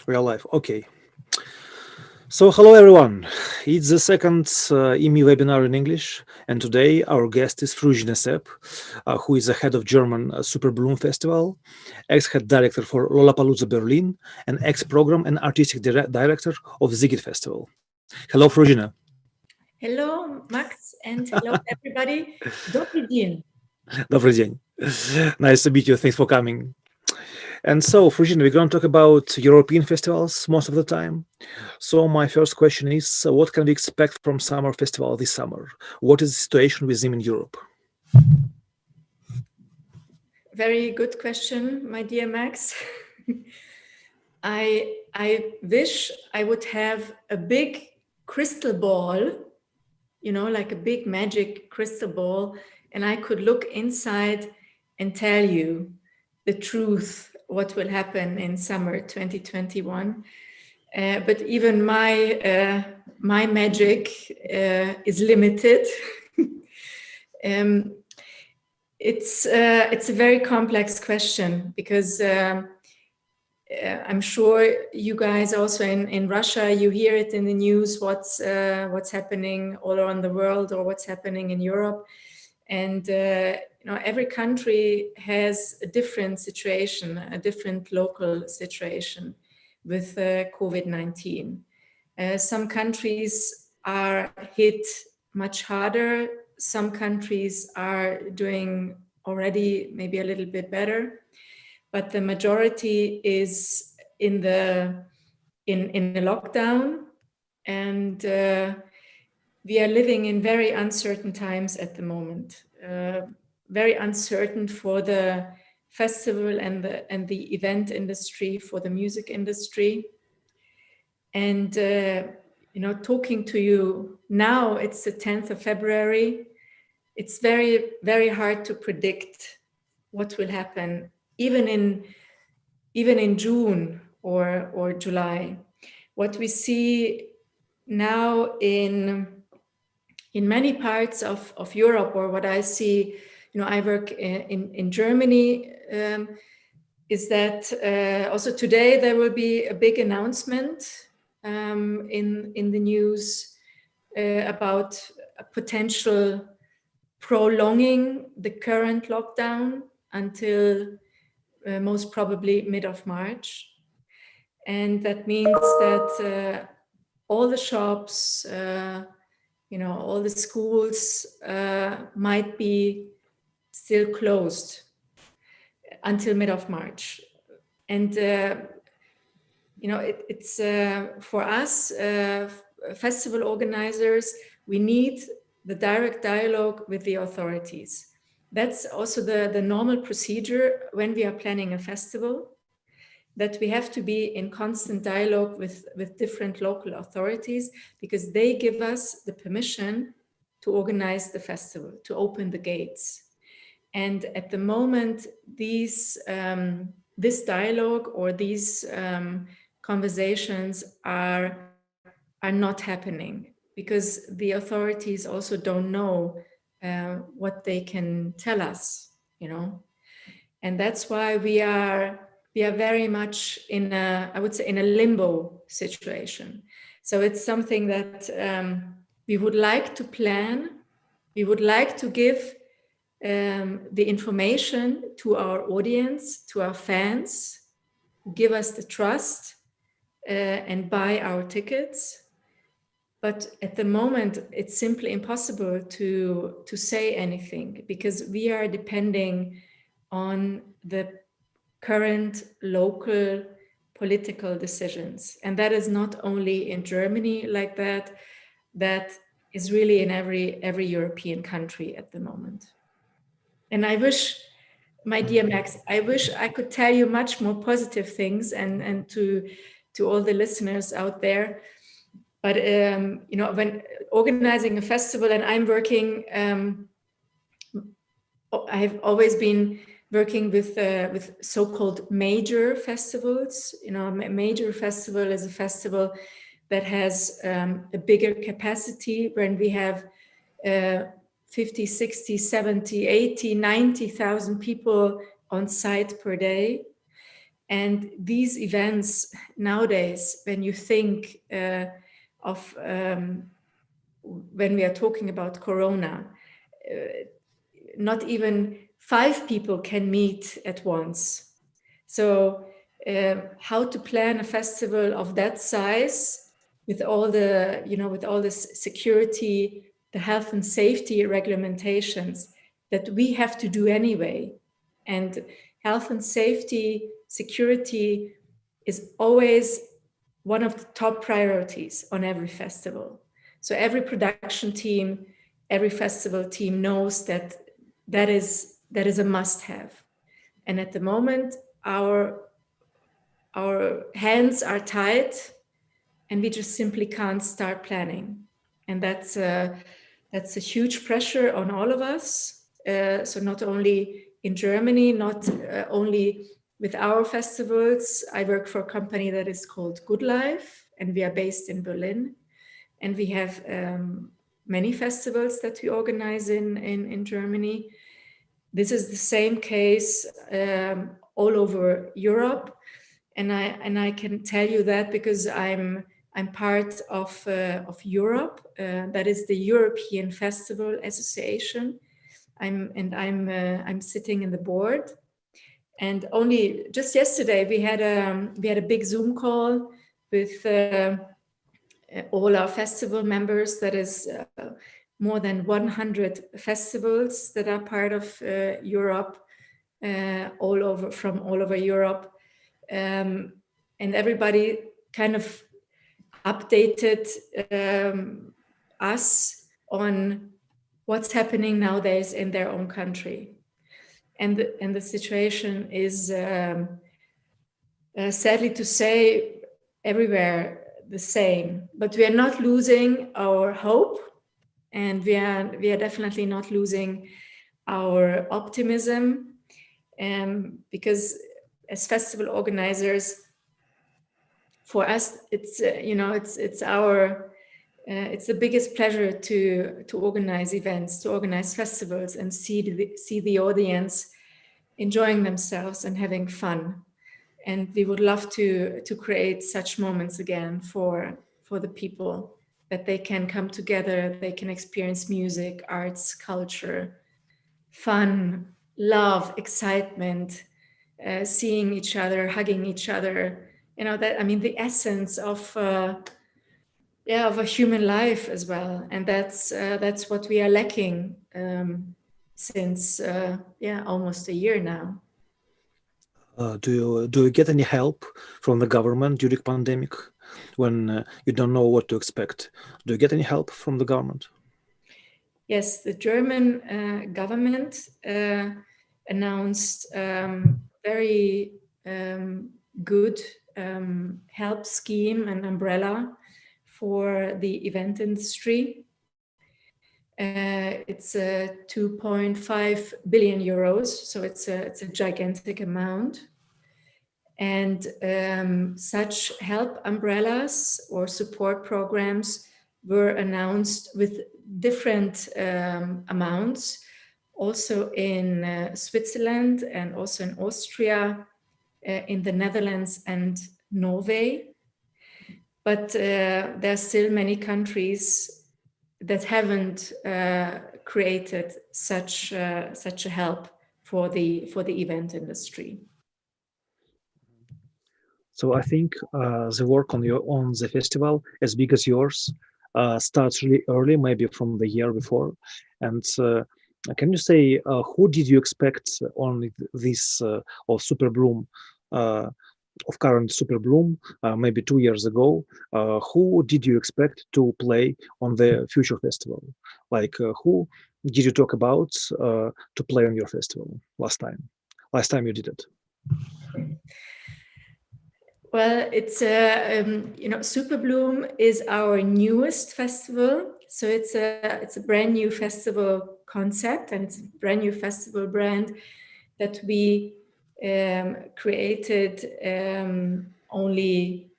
We are live. Okay. So, hello everyone. It's the second EMI webinar in English, and today our guest is Fruzsina Szep, who is the head of German Superbloom Festival, ex-head director for Lollapalooza Berlin, and ex-program and artistic director of Sziget Festival. Hello, Fruzsina. Hello, Max, and hello, everybody. Добрый день. Добрый день. Nice to meet you. Thanks for coming. And so, Fruzsina, we're going to talk about European festivals most of the time. So my first question is, what can we expect from summer festival this summer? What is the situation with them in Europe? Very good question, my dear Max. I wish I would have a big crystal ball, like a big magic crystal ball, and I could look inside and tell you the truth, what will happen in summer 2021. But even my magic is limited. It's a very complex question because I'm sure you guys also in Russia, you hear it in the news, what's happening all around the world or what's happening in Europe. And every country has a different situation, a different local situation with COVID-19. Some countries are hit much harder. Some countries are doing already maybe a little bit better, but the majority is in the lockdown, and we are living in very uncertain times at the moment. Very uncertain for the festival and the event industry, for the music industry. And talking to you now, it's the 10th of February. It's very, very hard to predict what will happen, even in June or July. What we see now in many parts of Europe, or what I see, I work in Germany, is that also today there will be a big announcement in the news about a potential prolonging the current lockdown until most probably mid of March. And that means that all the shops, all the schools might be still closed until mid of March. And, it's for us, festival organizers, we need the direct dialogue with the authorities. That's also the normal procedure when we are planning a festival, that we have to be in constant dialogue with different local authorities, because they give us the permission to organize the festival, to open the gates. And at the moment, this dialogue or these conversations are not happening, because the authorities also don't know what they can tell us, and that's why we are very much in a limbo situation. So it's something that we would like to plan. We would like to give the information to our audience, to our fans, who give us the trust and buy our tickets. But at the moment, it's simply impossible to say anything, because we are depending on the current local political decisions. And that is not only in Germany like that, that is really in every European country at the moment. And I wish, my dear Max, I wish I could tell you much more positive things and to all the listeners out there. But, when organizing a festival, and I'm working, I've always been working with so-called major festivals. A major festival is a festival that has a bigger capacity, when we have 50, 60, 70, 80, 90,000 people on site per day. And these events nowadays, when you think of when we are talking about Corona, not even 5 people can meet at once. So how to plan a festival of that size with all the, with all this security, the health and safety regulations that we have to do anyway. And health and safety, security is always one of the top priorities on every festival. So every production team, every festival team knows that that is a must-have. And at the moment, our hands are tied, and we just simply can't start planning. And that's a huge pressure on all of us. So not only in Germany, not only with our festivals. I work for a company that is called Good Life, and we are based in Berlin. And we have many festivals that we organize in Germany. This is the same case all over Europe. And I can tell you that because I'm part of Europe. That is the European Festival Association. I'm sitting in the board. And only just yesterday we had a big Zoom call with all our festival members. That is more than 100 festivals that are part of Europe, from all over Europe, and everybody kind of updated us on what's happening nowadays in their own country. And the situation is, sadly to say, everywhere the same. But we are not losing our hope, and we are definitely not losing our optimism, because as festival organizers, for us, it's it's the biggest pleasure to organize events, to organize festivals, and see the audience enjoying themselves and having fun. And we would love to create such moments again for the people, that they can come together, they can experience music, arts, culture, fun, love, excitement, seeing each other, hugging each other. The essence of a human life as well. And that's what we are lacking since almost a year now. Do you get any help from the government during pandemic when you don't know what to expect? Do you get any help from the government? Yes, the German government announced very good help scheme and umbrella for the event industry. It's 2.5 billion euros, so it's a gigantic amount. And such help umbrellas or support programs were announced with different amounts, also in Switzerland and also in Austria, in the Netherlands and Norway. But there are still many countries that haven't created such a help for the event industry. So I think the work on the festival, as big as yours, starts really early, maybe from the year before. And can you say who did you expect on this of Superbloom, of current Superbloom, maybe 2 years ago? Who did you expect to play on the future festival? Like who did you talk about to play on your festival last time you did it? Well, it's Superbloom is our newest festival, so it's a brand new festival concept, and it's a brand new festival brand that we created only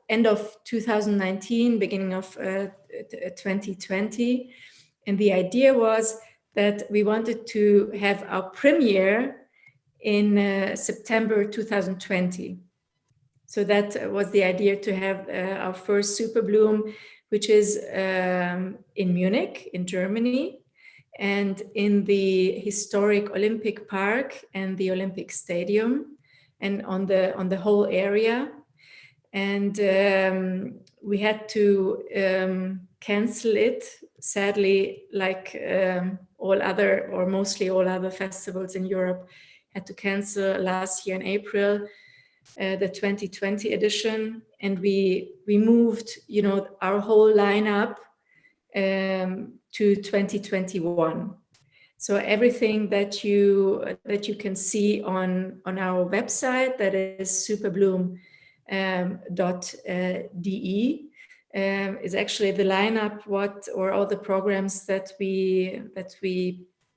end of 2019, beginning of 2020, and the idea was that we wanted to have our premiere in September 2020. So that was the idea, to have our first Superbloom, which is in Munich, in Germany, and in the historic Olympic Park and the Olympic Stadium, and on the whole area. And we had to cancel it, sadly, like all other, or mostly all other festivals in Europe had to cancel last year in April, the 2020 edition. And we moved, you know, our whole lineup to 2021. So everything that you can see on our website, that is superbloom.de, is actually the lineup, or all the programs that we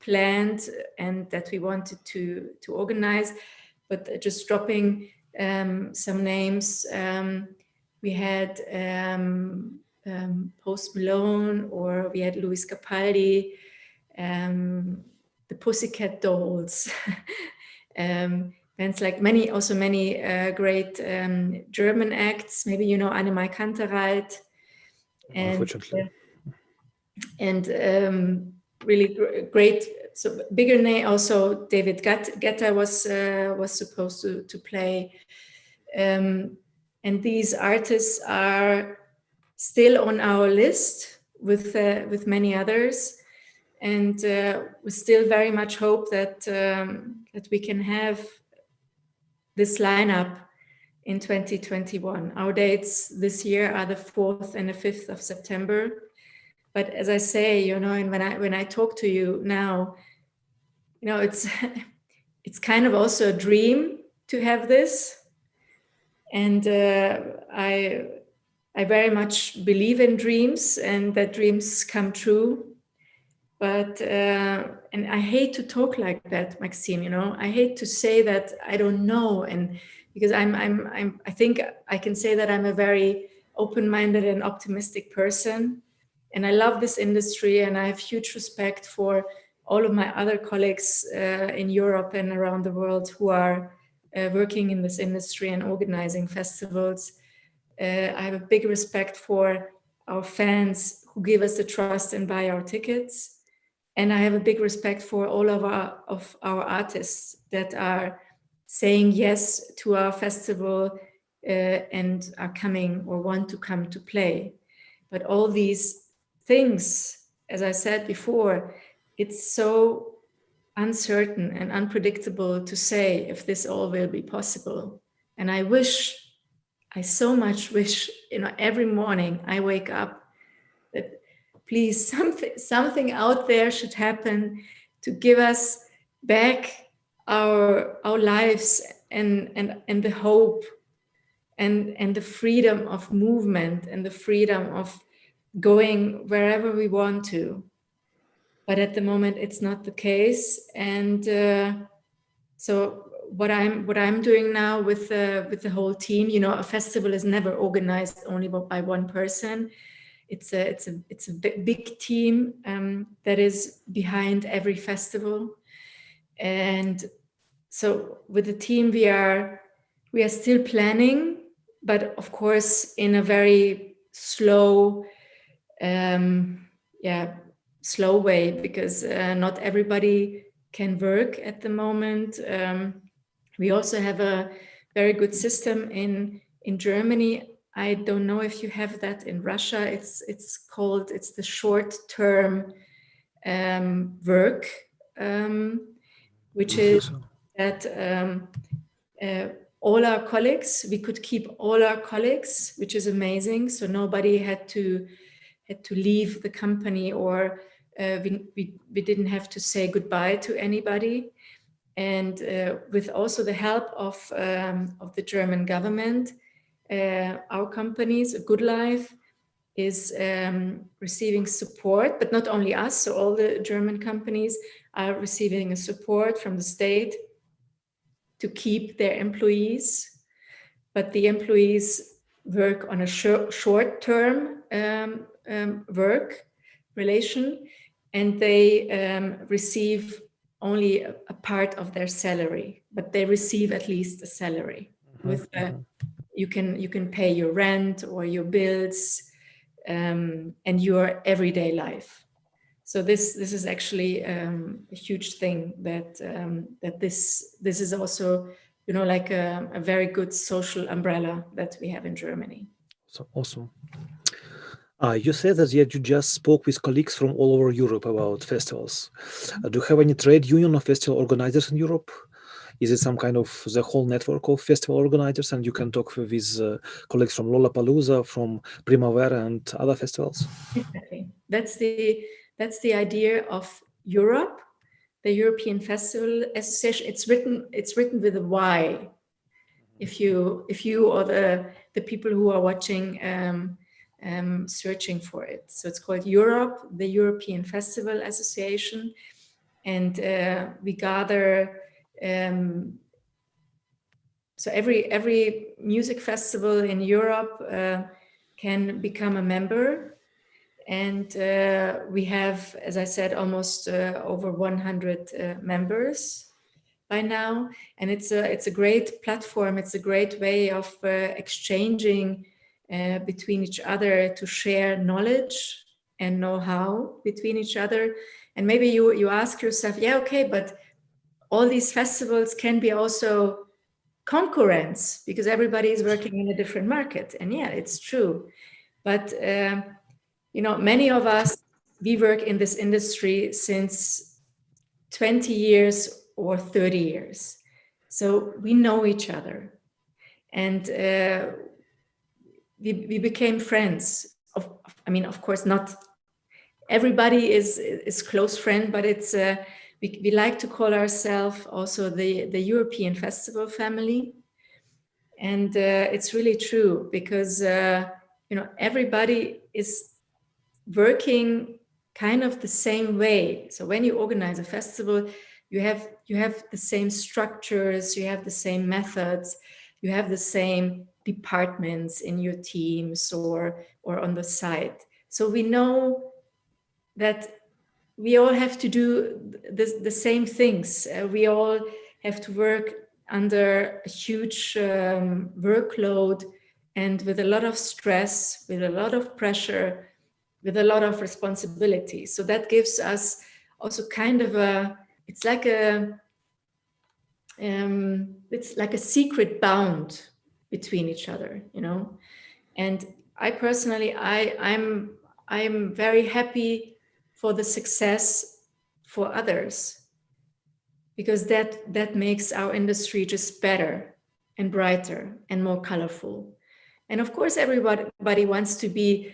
planned and that we wanted to organize. But just dropping some names, we had Post Malone, or we had Luis Capaldi, the Pussycat Dolls, bands like many great German acts. Maybe you know Annemai Kantereit, Unfortunately, and really great. So bigger name also. David Guetta was supposed to play, and these artists are still on our list with many others. And we still very much hope that we can have this lineup in 2021. Our dates this year are the 4th and the 5th of September. But as I say, you know, and when I talk to you now, you know, it's kind of also a dream to have this, and I very much believe in dreams, and that dreams come true. But and I hate to talk like that, Maxime. You know, I hate to say that I don't know, and because I think I can say that I'm a very open-minded and optimistic person, and I love this industry, and I have huge respect for all of my other colleagues in Europe and around the world who are working in this industry and organizing festivals. I have a big respect for our fans who give us the trust and buy our tickets. And I have a big respect for all of our artists that are saying yes to our festival and are coming or want to come to play. But all these things, as I said before, it's so uncertain and unpredictable to say if this all will be possible. And I so much wish, you know, every morning I wake up that please something out there should happen to give us back our lives and the hope and the freedom of movement and the freedom of going wherever we want to. But at the moment it's not the case. And so what I'm doing now with the whole team, you know, a festival is never organized only by one person. It's a big team that is behind every festival. And so with the team we are still planning, but of course in a very slow way, because not everybody can work at the moment. We also have a very good system in Germany. I don't know if you have that in Russia. It's the short-term work, which is that all our colleagues, we could keep all our colleagues, which is amazing. So nobody had to leave the company, or we didn't have to say goodbye to anybody. And with also the help of the German government, our companies, Good Life, is receiving support, but not only us, so all the German companies are receiving a support from the state to keep their employees, but the employees work on a short-term work relation, and they receive only a part of their salary, but they receive at least a salary. With you can pay your rent or your bills and your everyday life. So this is actually a huge thing that that this is also, you know, like a very good social umbrella that we have in Germany. So awesome. You said that you just spoke with colleagues from all over Europe about festivals. Do you have any trade union of festival organizers in Europe? Is it some kind of the whole network of festival organizers, and you can talk with colleagues from Lollapalooza, from Primavera, and other festivals? Exactly. That's the idea of Europe, the European Festival Association. It's written with a Y. If you or the people who are watching searching for it, so it's called Europe, the European Festival Association, and we gather. So every music festival in Europe can become a member, and we have, as I said, almost over 100 members by now, and it's a great platform. It's a great way of exchanging between each other, to share knowledge and know-how between each other. And maybe you ask yourself, yeah, okay, but all these festivals can be also concurrence because everybody is working in a different market. And yeah, it's true. But, you know, many of us, we work in this industry since 20 years or 30 years. So we know each other. And we became friends. I mean, of course, not everybody is close friend, but it's we like to call ourselves also the European festival family. And it's really true because you know, everybody is working kind of the same way. So when you organize a festival, you have the same structures, you have the same methods, you have the same departments in your teams or on the site. So we know that we all have to do the same things. We all have to work under a huge workload and with a lot of stress, with a lot of pressure, with a lot of responsibility. So that gives us also kind of it's like a secret bond between each other, you know. And I personally, I'm very happy for the success for others, because that makes our industry just better and brighter and more colorful. And of course, everybody wants to be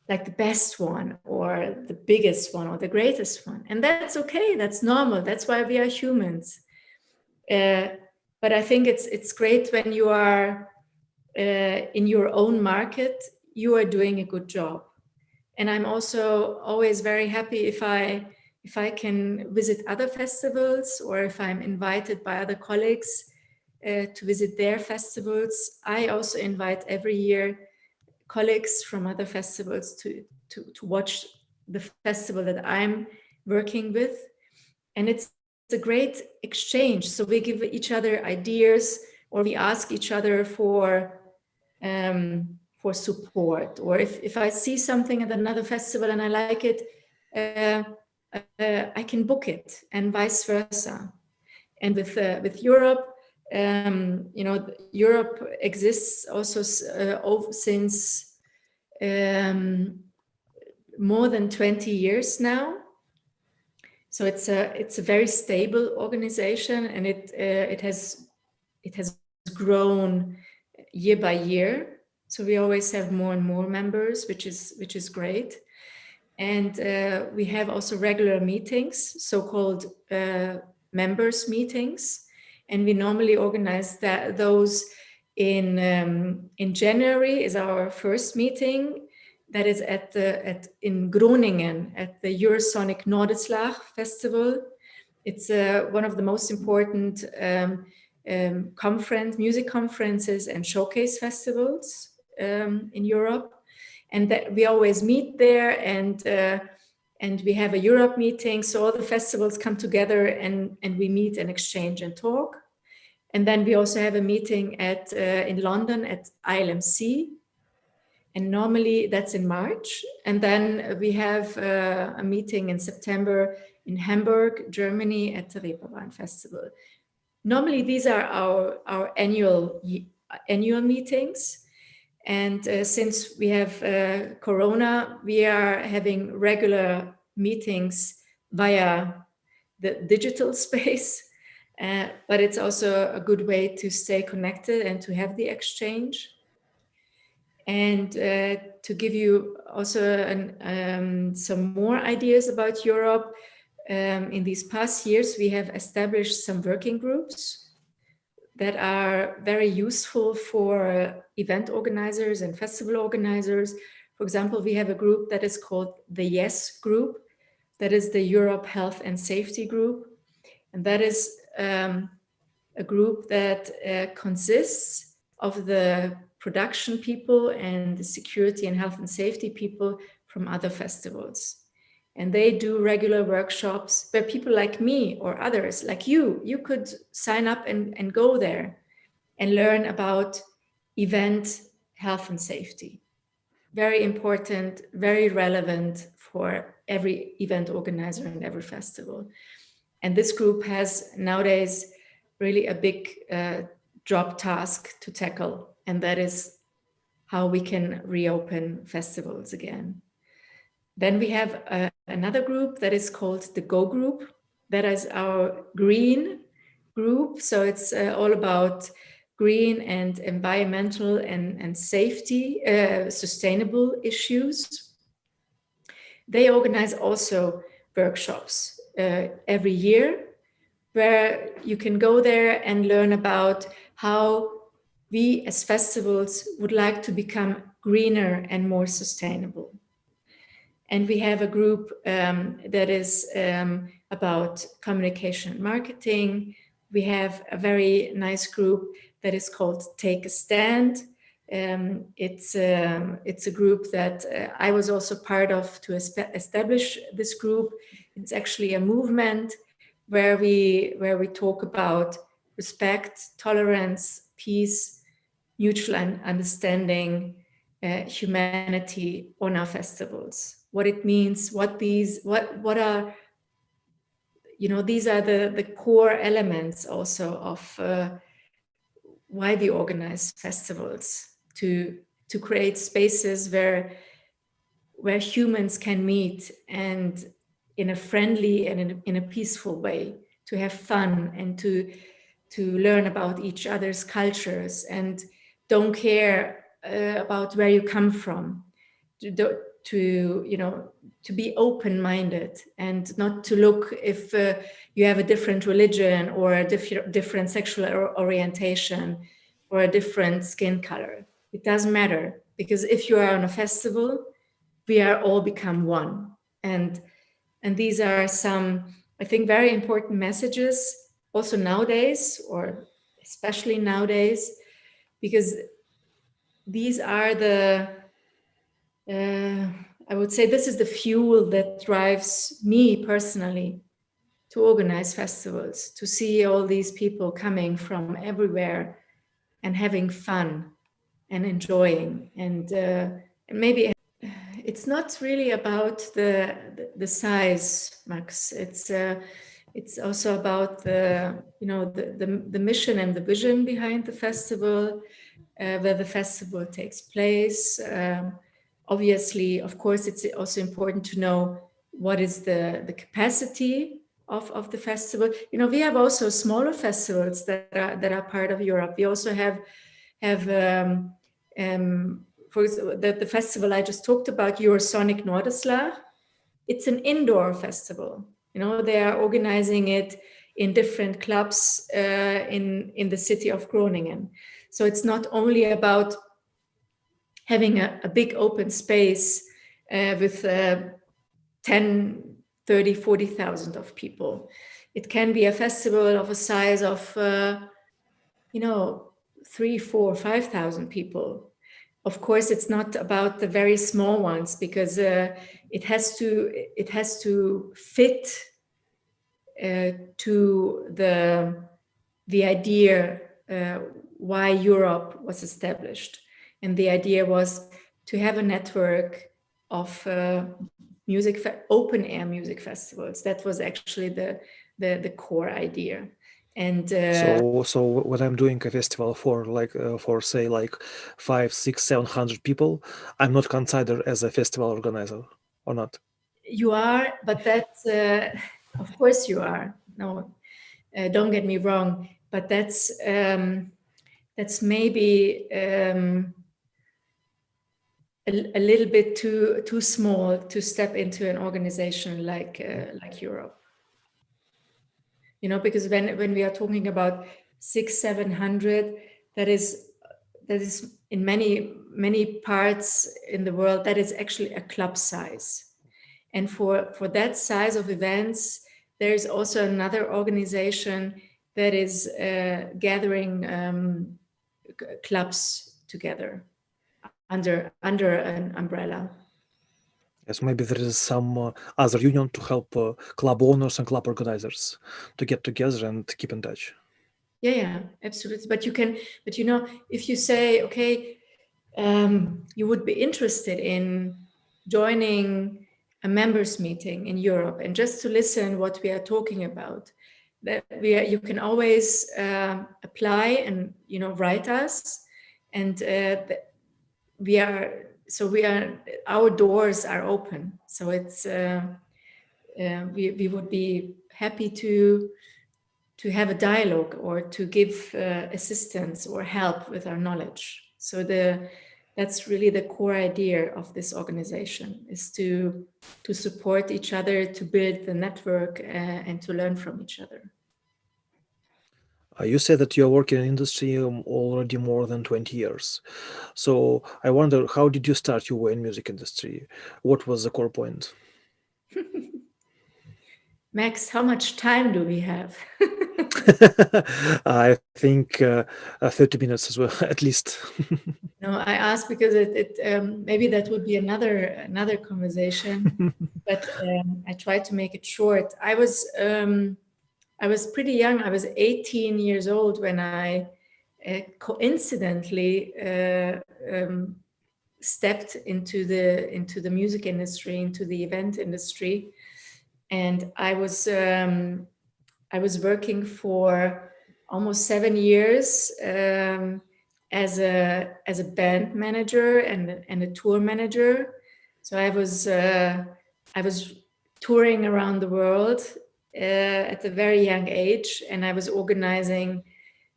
like the best one or the biggest one or the greatest one. And that's okay, that's normal, that's why we are humans. But I think it's great when you are in your own market, you are doing a good job. And I'm also always very happy if I can visit other festivals, or if I'm invited by other colleagues to visit their festivals. I also invite every year colleagues from other festivals to watch the festival that I'm working with. And it's a great exchange. So we give each other ideas, or we ask each other for support. Or if I see something at another festival and I like it, I can book it, and vice versa. And with Europe, you know, Europe exists also since more than 20 years now. So it's a very stable organization, and it has grown year by year. So we always have more and more members, which is great. And we have also regular meetings, so-called members meetings, and we normally organize those in January is our first meeting. That is in Groningen at the Eurosonic Noorderslag Festival. It's one of the most important music conferences and showcase festivals in Europe. And that we always meet there, and And we have a Europe meeting, so all the festivals come together and we meet and exchange and talk. And then we also have a meeting in London at ILMC, and normally that's in March. And then we have a meeting in September in Hamburg, Germany at the Reeperbahn Festival. Normally these are our annual meetings. And since we have Corona, we are having regular meetings via the digital space, but it's also a good way to stay connected and to have the exchange. And to give you also some more ideas about Europe, in these past years, we have established some working groups that are very useful for event organizers and festival organizers. For example, we have a group that is called the YES group, that is the Europe Health and Safety group. And that is a group that consists of the production people and the security and health and safety people from other festivals. And they do regular workshops where people like me or others like you could sign up and go there and learn about event health and safety. Very important, very relevant for every event organizer and every festival. And this group has nowadays really a big job task to tackle, and that is how we can reopen festivals again. Then we have another group that is called the Go Group. That is our green group. So it's all about green and environmental and safety, sustainable issues. They organize also workshops every year where you can go there and learn about how we as festivals would like to become greener and more sustainable. And we have a group that is about communication and marketing. We have a very nice group that is called Take a Stand. It's a group that I was also part of to establish this group. It's actually a movement where we talk about respect, tolerance, peace, mutual understanding, humanity on our festivals. What it means, what are, these are the core elements also of why we organize festivals, to create spaces where humans can meet and in a friendly and in a peaceful way, to have fun and to learn about each other's cultures and don't care about where you come from, to be open-minded and not to look if you have a different religion or a different sexual orientation or a different skin color. It doesn't matter, because if you are on a festival, we are all become one. And these are some, I think, very important messages also nowadays, or especially nowadays, because these are I would say this is the fuel that drives me personally to organize festivals, to see all these people coming from everywhere and having fun and enjoying. And maybe it's not really about the size, Max. It's also about the mission and the vision behind the festival, where the festival takes place. Obviously, of course, it's also important to know what is the capacity of the festival. We have also smaller festivals that are part of Europe. We also have for example, the festival I just talked about, Eurosonic Nordeslag. It's an indoor festival. They are organizing it in different clubs in the city of Groningen. So it's not only about having a big open space with 10, 30, 40,000 of people. It can be a festival of a size of, 3, 4, 5,000 people. of course, it's not about the very small ones, because it has to fit to the idea why Europe was established. And the idea was to have a network of open air music festivals. That was actually the core idea. And so when I'm doing a festival for say like 500, 600, 700 people, I'm not considered as a festival organizer, or not? You are, but that's of course you are. No, don't get me wrong, but that's maybe a little bit too small to step into an organization like Europe. You know, because when we are talking about 600-700, that is in many parts in the world, that is actually a club size. And for that size of events, there is also another organization that is gathering clubs together under an umbrella. Yes, maybe there is some other union to help club owners and club organizers to get together and keep in touch. Yeah, absolutely. But you know, if you say, okay, you would be interested in joining a members meeting in Europe and just to listen what we are talking about, you can always apply and, you know, write us, and our doors are open. So it's we would be happy to have a dialogue or to give assistance or help with our knowledge. So that's really the core idea of this organization, is to support each other, to build the network and to learn from each other. You said that you're working in industry already more than 20 years. So I wonder, how did you start your way in music industry? What was the core point? Max, how much time do we have? I think 30 minutes as well, at least. No, I asked because it maybe that would be another conversation, but I tried to make it short. I was pretty young. I was 18 years old when I coincidentally stepped into the music industry, into the event industry, and I was working for almost 7 years as a band manager and a tour manager. So I was touring around the world at a very young age, and I was organizing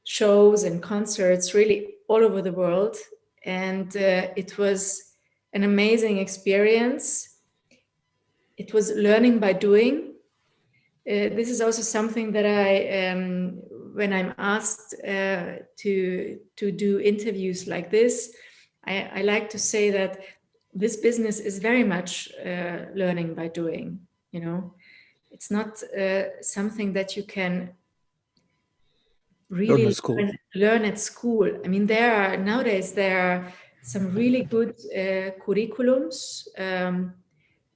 shows and concerts really all over the world, and it was an amazing experience. It was learning by doing. This is also something that I, when I'm asked to do interviews like this, I like to say that this business is very much learning by doing. You know, it's not something that you can really learn at school. I mean, nowadays there are some really good curriculums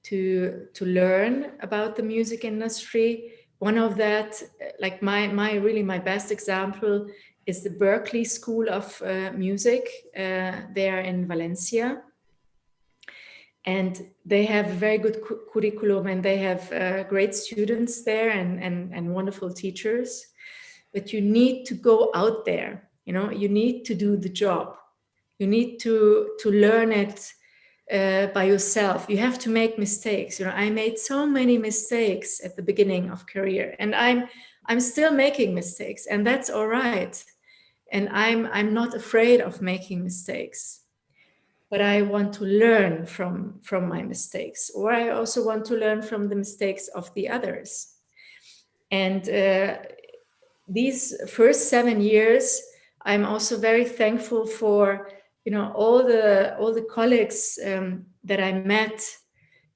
to learn about the music industry. One of that, like my best example, is the Berklee School of Music. They are in Valencia, and they have a very good curriculum, and they have great students there and wonderful teachers. But you need to go out there. You know, you need to do the job. You need to learn it by yourself. You have to make mistakes. You know, I made so many mistakes at the beginning of career, and I'm still making mistakes, and that's all right. And I'm not afraid of making mistakes, but I want to learn from my mistakes, or I also want to learn from the mistakes of the others. And these first 7 years, I'm also very thankful for, you know, all the colleagues that I met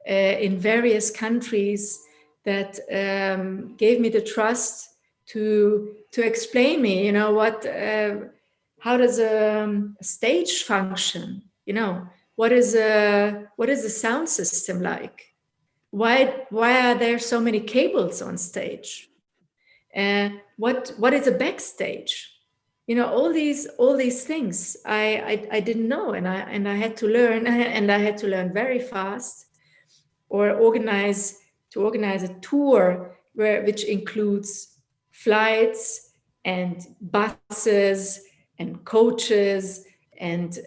in various countries that gave me the trust to explain me, you know, how does a stage function? You know, what is the sound system like? Why are there so many cables on stage? What is a backstage? You know, all these things I didn't know, and I had to learn, and I had to learn very fast, or organize a tour which includes flights and buses and coaches and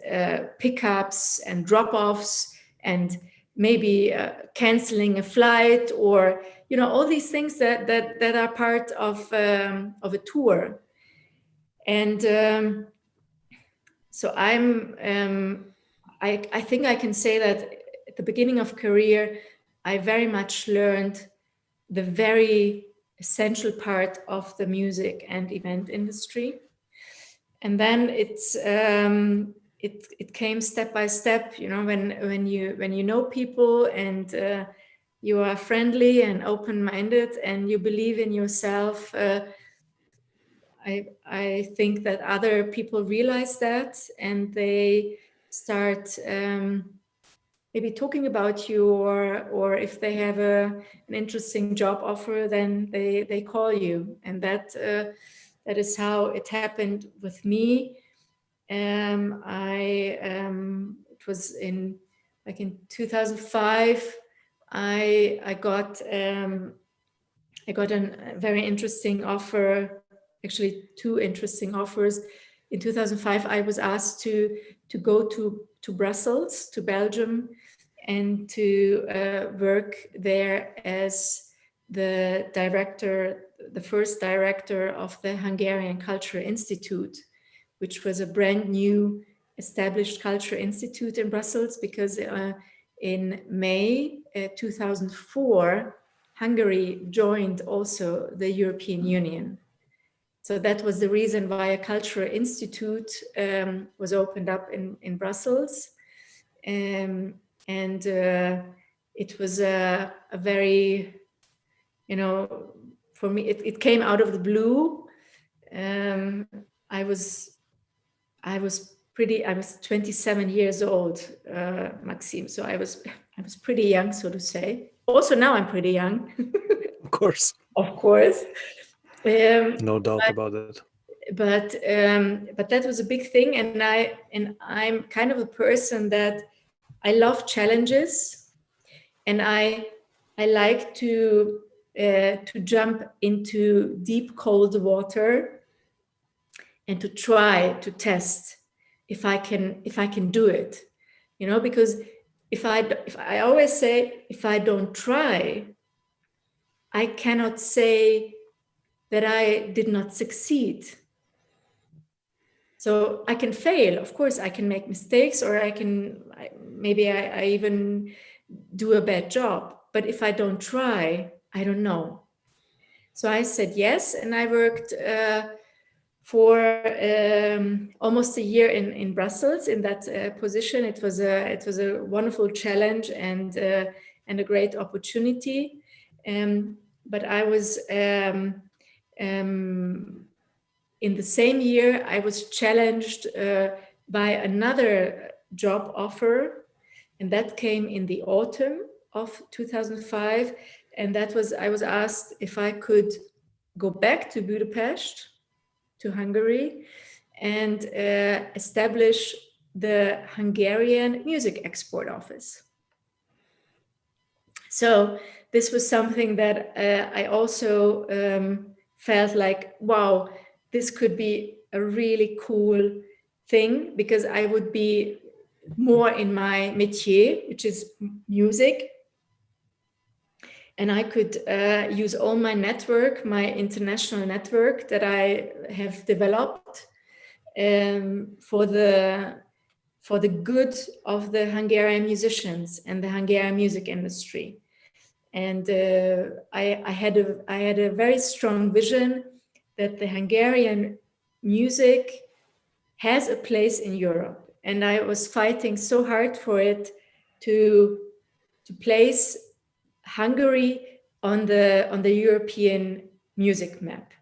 pickups and drop-offs, and maybe canceling a flight, or you know, all these things that are part of a tour. And so I think I can say that at the beginning of career, I very much learned the very essential part of the music and event industry. And then it came step by step, you know, when you know people, and you are friendly and open-minded, and you believe in yourself. I think that other people realize that, and they start maybe talking about you, or if they have an interesting job offer, then they call you, and that is how it happened with me. It was in 2005. I got a very interesting offer, actually two interesting offers. In 2005, I was asked to go to Brussels, to Belgium, and to work there as the director, the first director of the Hungarian Cultural Institute, which was a brand new established cultural institute in Brussels, because in May 2004, Hungary joined also the European Union. So that was the reason why a cultural institute was opened up in Brussels. And it was a very, you know, for me, it came out of the blue. I was 27 years old, Maxime. So I was pretty young, so to say. Also now I'm pretty young. Of course. Of course. No doubt about it. But that was a big thing, and I'm kind of a person that I love challenges, and I like to jump into deep cold water and to try to test if I can do it, you know, because if I always say, if I don't try, I cannot say that I did not succeed. So I can fail, of course, I can make mistakes, or I even do a bad job. But if I don't try, I don't know. So I said yes, and I worked for almost a year in Brussels in that position. It was a wonderful challenge and a great opportunity. But I was in the same year, I was challenged by another job offer, and that came in the autumn of 2005. And that was, I was asked if I could go back to Budapest, to Hungary, and establish the Hungarian Music Export Office. So this was something that I also felt like, wow, this could be a really cool thing, because I would be more in my métier, which is music. And I could use all my network, my international network that I have developed for the good of the Hungarian musicians and the Hungarian music industry. And I had a very strong vision that the Hungarian music has a place in Europe, and I was fighting so hard for it to place Hungary on the European music map.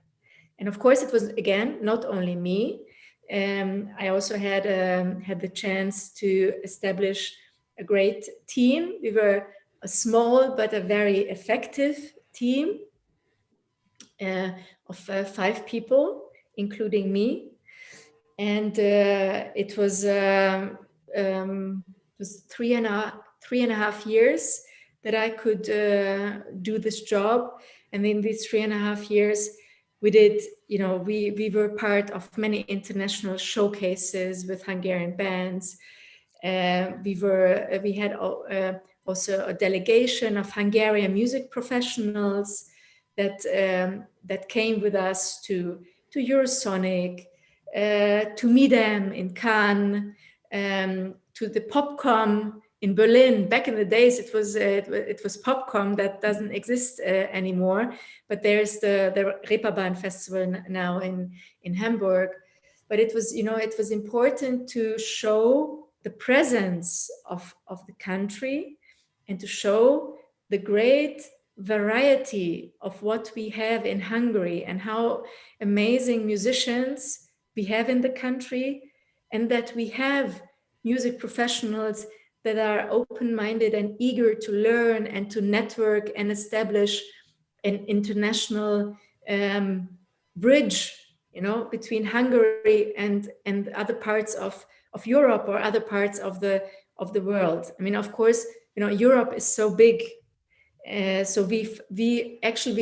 And of course, it was, again, not only me. I also had the chance to establish a great team. We were a small but a very effective team of 5 people, including me. And it was 3.5 years that I could do this job. And in these 3.5 years, we did, we were part of many international showcases with Hungarian bands. We had also a delegation of Hungarian music professionals that came with us to Eurosonic, to Midem in Cannes, to the Popcom in Berlin. Back in the days, it was Popcom that doesn't exist anymore, but there's the Reeperbahn Festival now in Hamburg. But it was, it was important to show the presence of the country and to show the great variety of what we have in Hungary and how amazing musicians we have in the country, and that we have music professionals that are open-minded and eager to learn and to network and establish an international bridge, between Hungary and other parts of Europe or other parts of the world. I mean, of course, Europe is so big. So we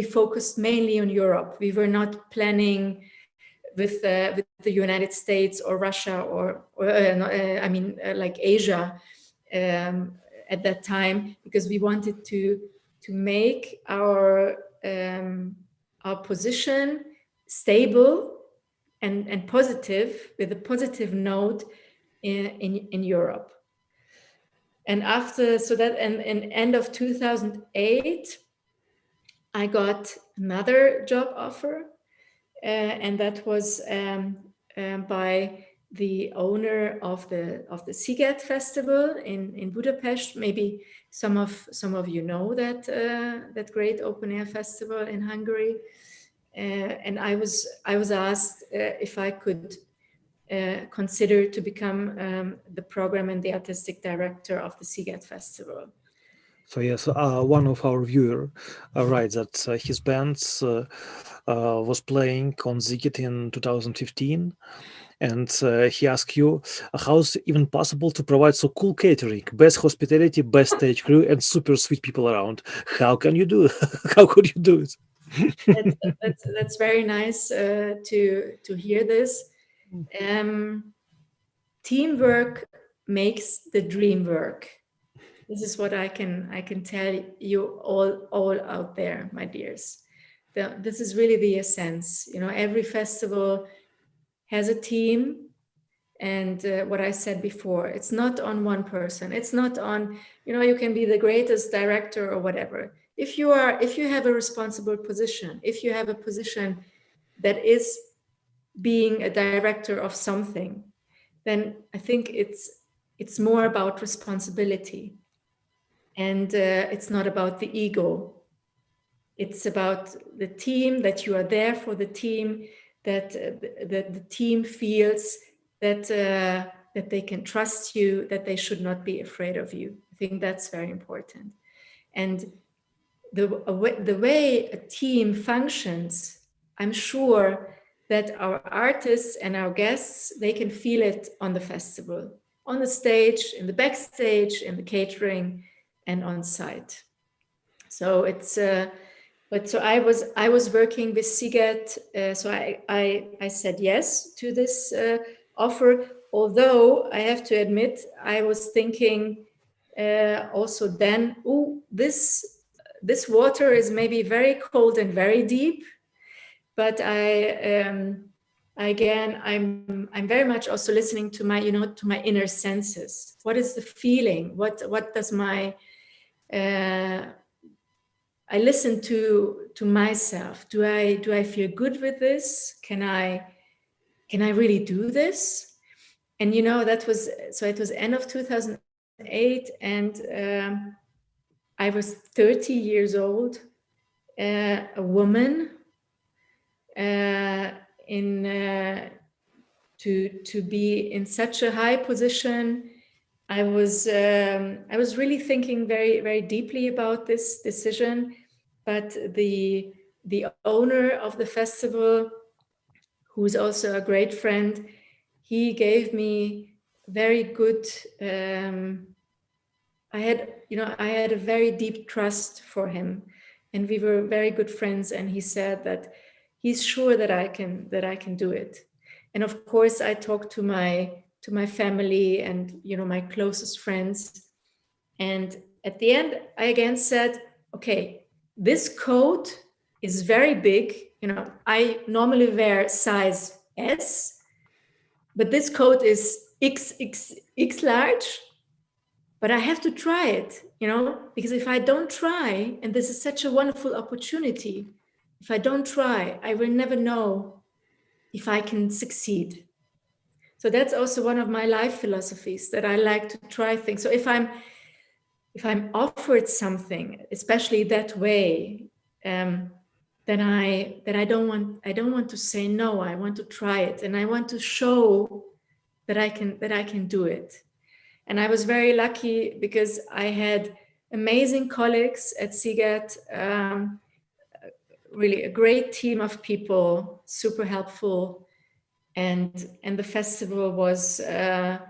focused mainly on Europe. We were not planning with the United States or Russia or like Asia at that time, because we wanted to make our position stable and positive, with a positive note in Europe. And in end of 2008, I got another job offer, and that was by the owner of the Sziget festival in Budapest. Maybe some of you know that great open air festival in Hungary. And I was asked if I could consider to become the program and the artistic director of the Sziget festival. So yes, one of our viewer writes that his band was playing on Sziget in 2015, and he asked you, how's it even possible to provide so cool catering, best hospitality, best stage crew, and super sweet people around? How can you do it? How could you do it? That's very nice to hear this. Teamwork makes the dream work. This is what I can tell you all out there, my dears. This is really the essence. Every festival has a team, and what I said before, it's not on one person. It's not on, you can be the greatest director or whatever. If you have a responsible position, if you have a position that is being a director of something, then I think it's more about responsibility. And it's not about the ego. It's about the team, that you are there for the team, that the team feels that they can trust you, that they should not be afraid of you. I think that's very important. And the way a team functions, I'm sure that our artists and our guests, they can feel it on the festival, on the stage, in the backstage, in the catering, and on site. So I was working with Sziget, so I said yes to this offer. Although I have to admit, I was thinking also then, this water is maybe very cold and very deep, but I'm very much also listening to my to my inner senses. What is the feeling? What does my I listen to myself. Do I feel good with this? Can I really do this? And it was end of 2008, and I was 30 years old, a woman in to be in such a high position. I was really thinking very, very deeply about this decision, but the owner of the festival, who's also a great friend, he gave me very good. I had a very deep trust for him, and we were very good friends. And he said that he's sure that I can do it. And of course, I talked to my family and my closest friends. And at the end, I again said, okay, this coat is very big. I normally wear size S, but this coat is XXX large. But I have to try it, because if I don't try, and this is such a wonderful opportunity, if I don't try, I will never know if I can succeed. So that's also one of my life philosophies, that I like to try things. So if I'm offered something, especially that way, then I don't want to say no. I want to try it, and I want to show that I can do it. And I was very lucky because I had amazing colleagues at Sziget, really a great team of people, super helpful. And the festival was, I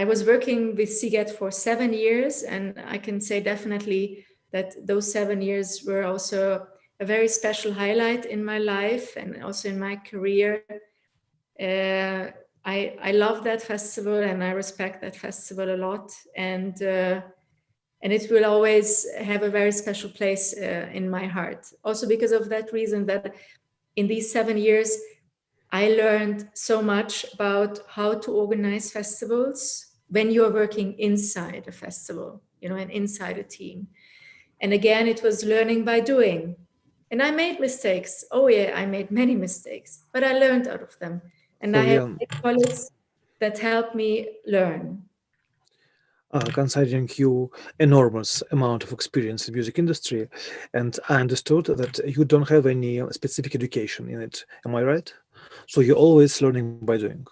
was working with Sziget for 7 years, and I can say definitely that those 7 years were also a very special highlight in my life and also in my career. I love that festival, and I respect that festival a lot, and it will always have a very special place in my heart. Also because of that reason, that in these 7 years, I learned so much about how to organize festivals when you are working inside a festival, and inside a team. And again, it was learning by doing. And I made mistakes. Oh yeah, I made many mistakes, but I learned out of them. And I have colleagues that help me learn. Considering you enormous amount of experience in music industry, and I understood that you don't have any specific education in it. Am I right? So you're always learning by doing.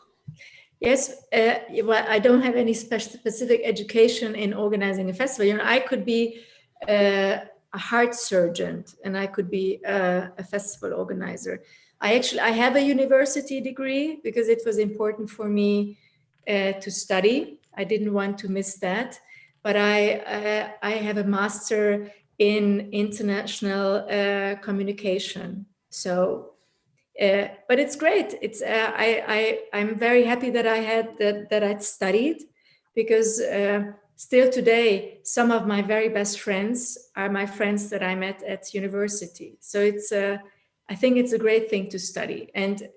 Yes, well, I don't have any specific education in organizing a festival. I could be a heart surgeon, and I could be a festival organizer. I have a university degree because it was important for me to study. I didn't want to miss that, but I have a master in international communication. So, but it's great. It's I'm very happy that I had that I'd studied, because still today some of my very best friends are my friends that I met at university. So it's I think it's a great thing to study, and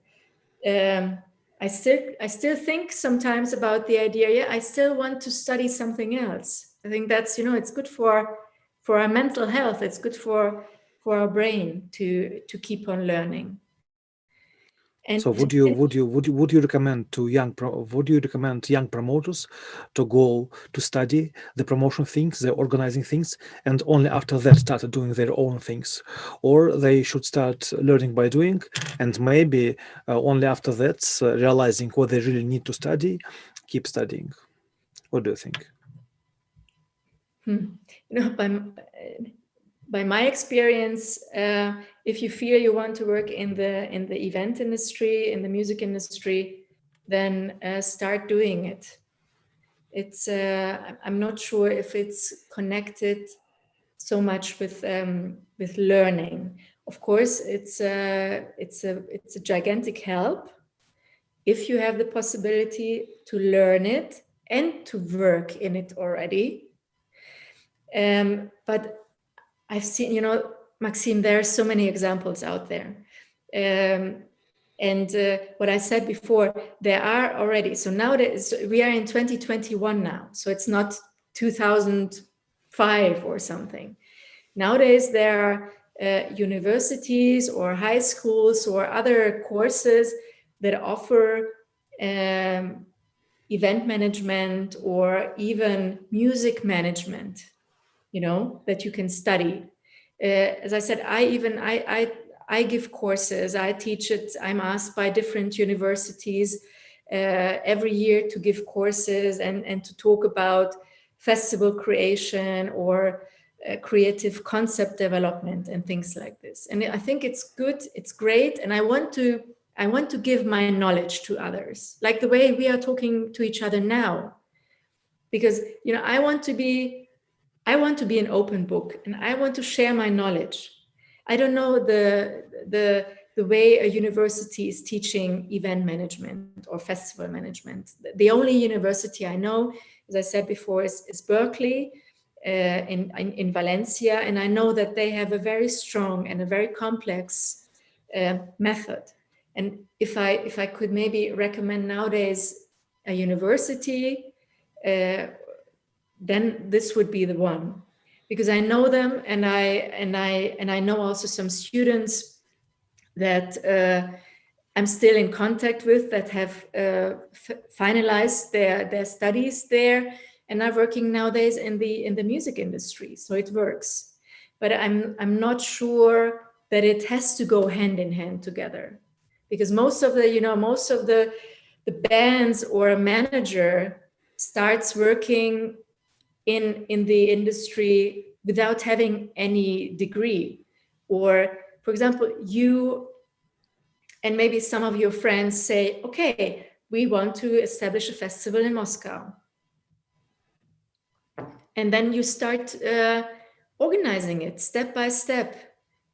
I still think sometimes about the idea. Yeah, I still want to study something else. I think that's it's good for our mental health. It's good for our brain to keep on learning. And so would you recommend young promoters to go to study the promotion things, the organizing things, and only after that start doing their own things, or they should start learning by doing, and maybe only after that realizing what they really need to study, keep studying? What do you think? By my experience, if you feel you want to work in the event industry, in the music industry, then start doing it. It's I'm not sure if it's connected so much with learning. Of course, it's a gigantic help if you have the possibility to learn it and to work in it already. But I've seen, Maxime, there are so many examples out there. And what I said before, there are already, so nowadays, we are in 2021 now, so it's not 2005 or something. Nowadays, there are universities or high schools or other courses that offer event management or even music management, that you can study. As I said, I give courses, I teach it, I'm asked by different universities every year to give courses and to talk about festival creation or creative concept development and things like this. And I think it's good, it's great, and I want to give my knowledge to others, like the way we are talking to each other now, because I want to be an open book, and I want to share my knowledge. I don't know the way a university is teaching event management or festival management. The only university I know, as I said before, is Berkeley in Valencia, and I know that they have a very strong and a very complex method. And if I could maybe recommend nowadays a university, then this would be the one, because I know them, and I know also some students that I'm still in contact with that have finalized their studies there and are working nowadays in the music industry. So it works, but I'm not sure that it has to go hand in hand together, because most of the bands or a manager starts working in the industry without having any degree. Or, for example, you and maybe some of your friends say, okay, we want to establish a festival in Moscow. And then you start organizing it step by step.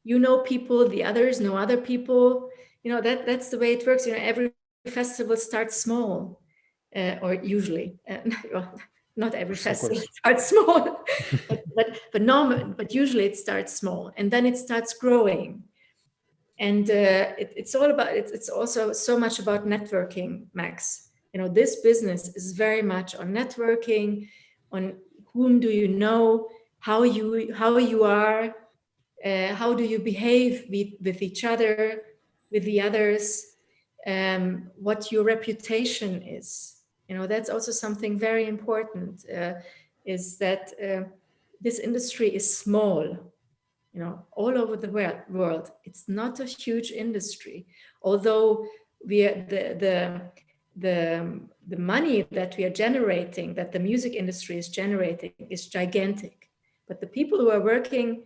You know people, the others know other people. That's the way it works. Every festival starts small, or usually. Well, not every festival starts small, but usually it starts small, and then it starts growing. And it's also so much about networking, Max. This business is very much on networking, on whom do you know, how you are, how do you behave with each other, with the others, what your reputation is. That's also something very important, is that this industry is small, all over the world. It's not a huge industry, although the money that we are generating, that the music industry is generating, is gigantic. But the people who are working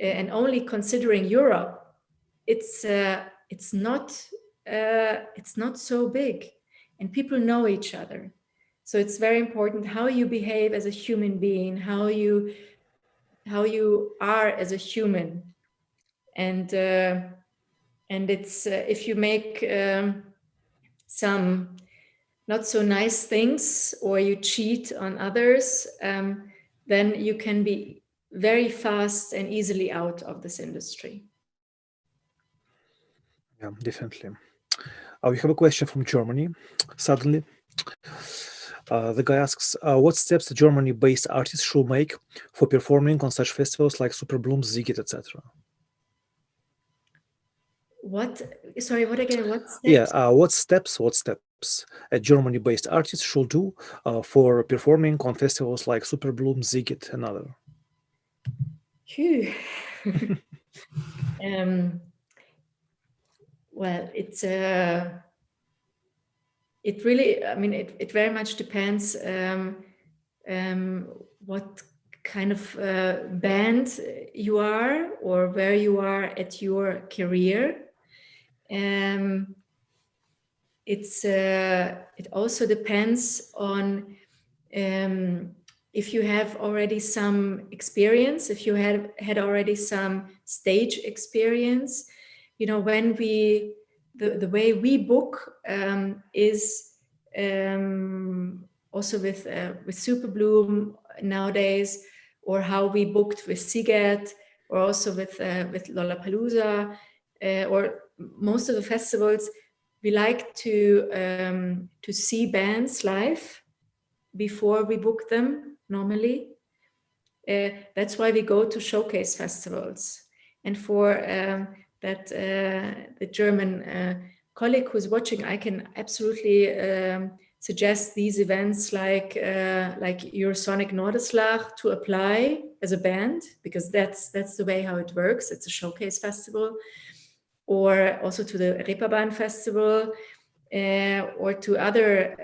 and only considering Europe, it's not so big, and people know each other. So it's very important how you behave as a human being, how you are as a human, and it's if you make some not so nice things, or you cheat on others, then you can be very fast and easily out of this industry. Yeah, definitely. We have a question from Germany, suddenly. The guy asks, what steps the Germany-based artists should make for performing on such festivals like Superbloom, Sziget, etc.? What? Sorry, what again? What steps? Yeah, what steps a Germany-based artist should do for performing on festivals like Superbloom, Sziget, and other? Phew. Well, it really, it very much depends what kind of band you are, or where you are at your career. It also depends on if you have already some experience, if you had already some stage experience. When the way we book is also with Superbloom nowadays, or how we booked with Sziget, or also with Lollapalooza, or most of the festivals. We like to see bands live before we book them normally. That's why we go to showcase festivals. And for that the German colleague who's watching, I can absolutely suggest these events like Eurosonic Norderslag to apply as a band, because that's the way how it works. It's a showcase festival. or also to the Reeperbahn Festival, or to other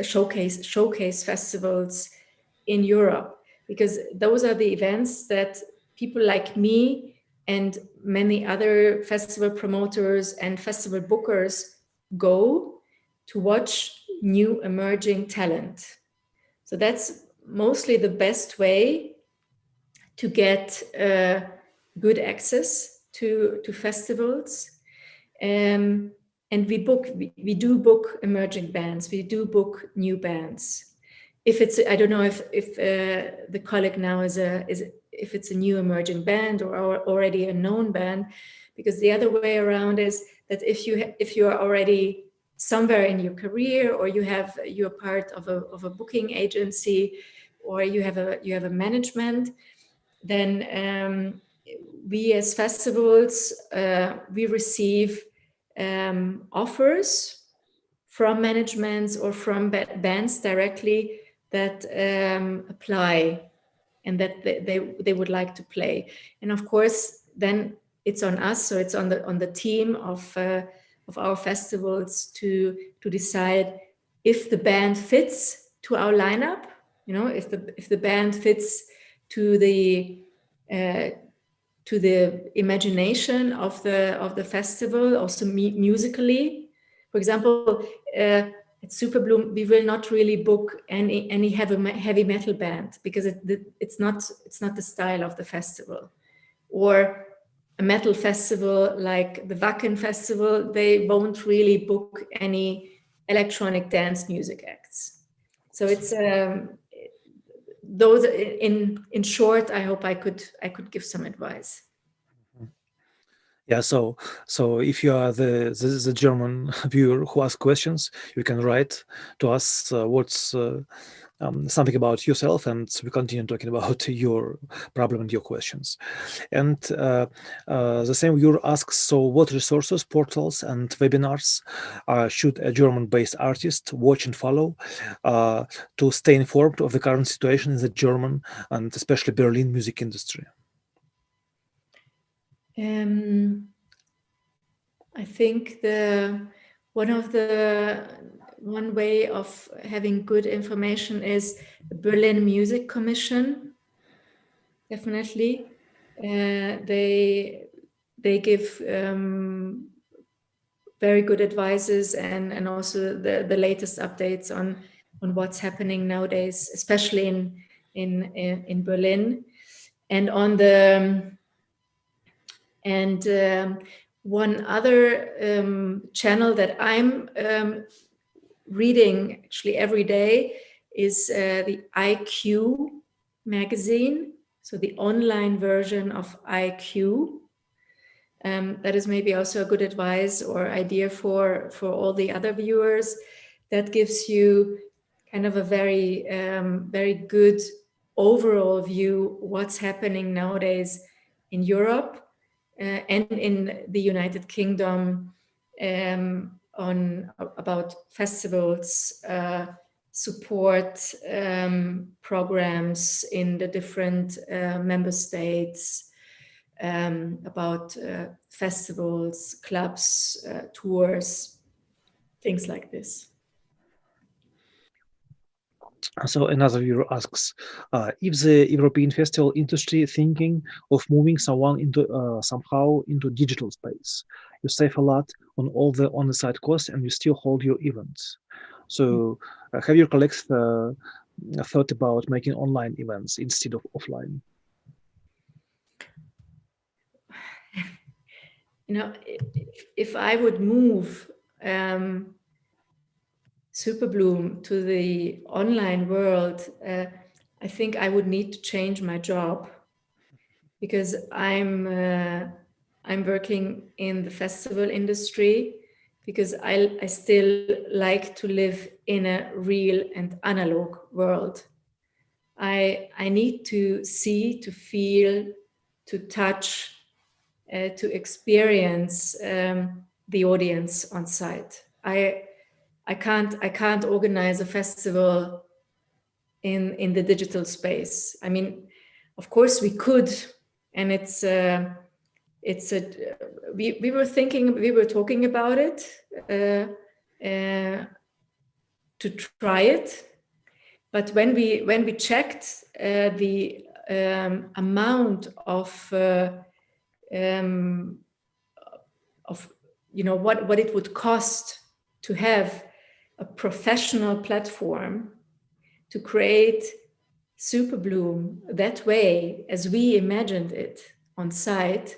showcase festivals in Europe, because those are the events that people like me and many other festival promoters and festival bookers go to watch new emerging talent. So that's mostly the best way to get good access to festivals. And we do book emerging bands, we do book new bands. If it's, I don't know if the colleague now if it's a new emerging band or already a known band, because the other way around is that if you are already somewhere in your career, or you're part of a booking agency, or you have a management, then we as festivals we receive offers from managements or from bands directly that apply and that they would like to play. And of course, then it's on us, so it's on the team of our festivals to decide if the band fits to our lineup, if the band fits to the imagination of the festival, also musically. For example, at Superbloom, we will not really book any heavy metal band, because it's not the style of the festival. Or a metal festival like the Wacken Festival, they won't really book any electronic dance music acts. So it's those in short. I hope I could give some advice. Yeah, so if you are the German viewer who asks questions, you can write to us what's something about yourself, and we continue talking about your problem and your questions. And the same viewer asks, so what resources, portals, and webinars should a German-based artist watch and follow to stay informed of the current situation in the German and especially Berlin music industry? I think one way of having good information is the Berlin Music Commission. Definitely, they give very good advices and also the latest updates on what's happening nowadays, especially in Berlin, and on one other channel that I'm reading actually every day is the IQ magazine, so the online version of IQ. That is maybe also a good advice or idea for all the other viewers. That gives you kind of a very very good overall view what's happening nowadays in Europe and in the United Kingdom, about festivals, support programs in the different member states, about festivals, clubs, tours, things like this. So another viewer asks, if the European festival industry thinking of moving someone into somehow into digital space, you save a lot on all the on-the-side costs and you still hold your events. So have your colleagues thought about making online events instead of offline? If I would move Superbloom to the online world, I think I would need to change my job, because I'm working in the festival industry, because I still like to live in a real and analog world. I need to see, to feel, to touch, to experience the audience on site. I can't organize a festival in the digital space. I mean, of course we could, and it's it's a we were talking about it to try it, but when we checked the amount of what it would cost to have a professional platform to create Superbloom that way as we imagined it on site,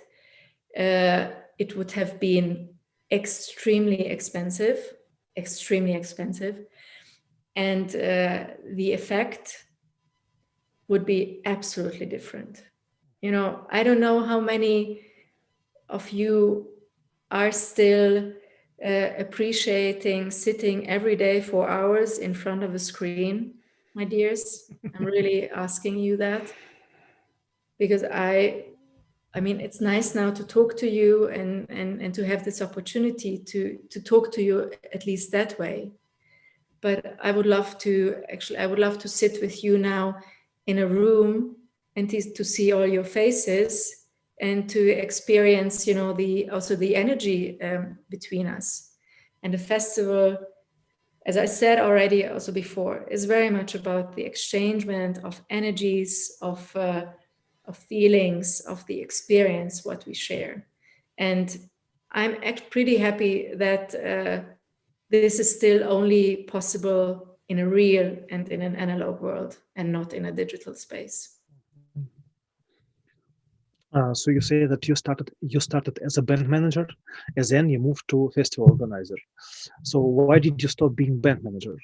it would have been extremely expensive, and the effect would be absolutely different. I don't know how many of you are still appreciating sitting every day for hours in front of a screen, my dears. I'm really asking you that, because I mean, it's nice now to talk to you and to have this opportunity to talk to you at least that way. But I would love to sit with you now in a room and to see all your faces and to experience, the energy between us. And the festival, as I said already also before, is very much about the exchangement of energies, of feelings, of the experience, what we share. And I'm pretty happy that this is still only possible in a real and in an analog world and not in a digital space. So you say that you started as a band manager, and then you moved to festival organizer. So why did you stop being band manager?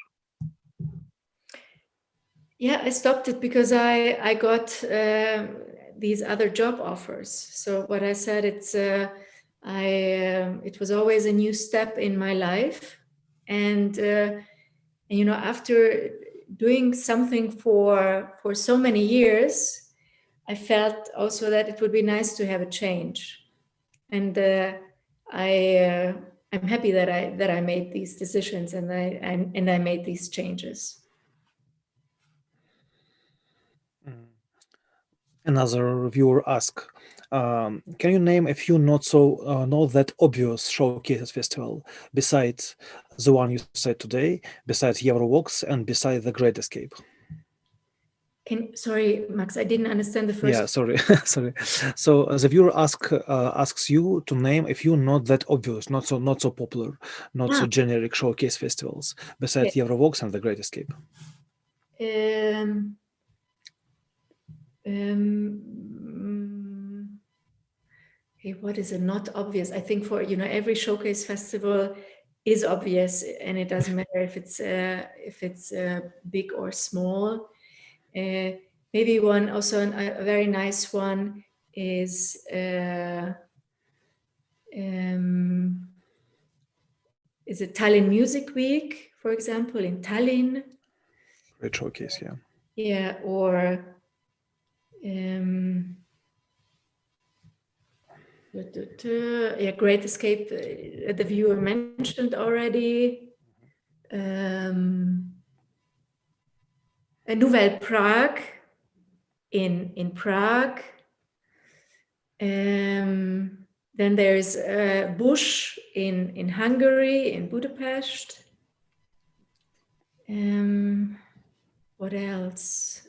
Yeah, I stopped it because I got these other job offers. So what I said, it was always a new step in my life, and after doing something for so many years, I felt also that it would be nice to have a change, and I'm happy that I made these decisions and I made these changes. Another viewer asked, can you name a few not that obvious showcases festival besides the one you said today, besides Eurovox, and besides the Great Escape? Sorry, Max, I didn't understand the first. Yeah, sorry. So the viewer asks you to name a few not that obvious, not so popular, not so generic showcase festivals besides Eurovox and the Great Escape. Okay, what is not obvious? I think for every showcase festival is obvious, and it doesn't matter if it's big or small. Maybe one also a very nice one is a Tallinn Music Week, for example, in Tallinn. Great showcase, yeah. Yeah, or Great Escape, the viewer mentioned already. A Nouvelle Prague in Prague. Then there's Bush in Hungary, in Budapest. What else?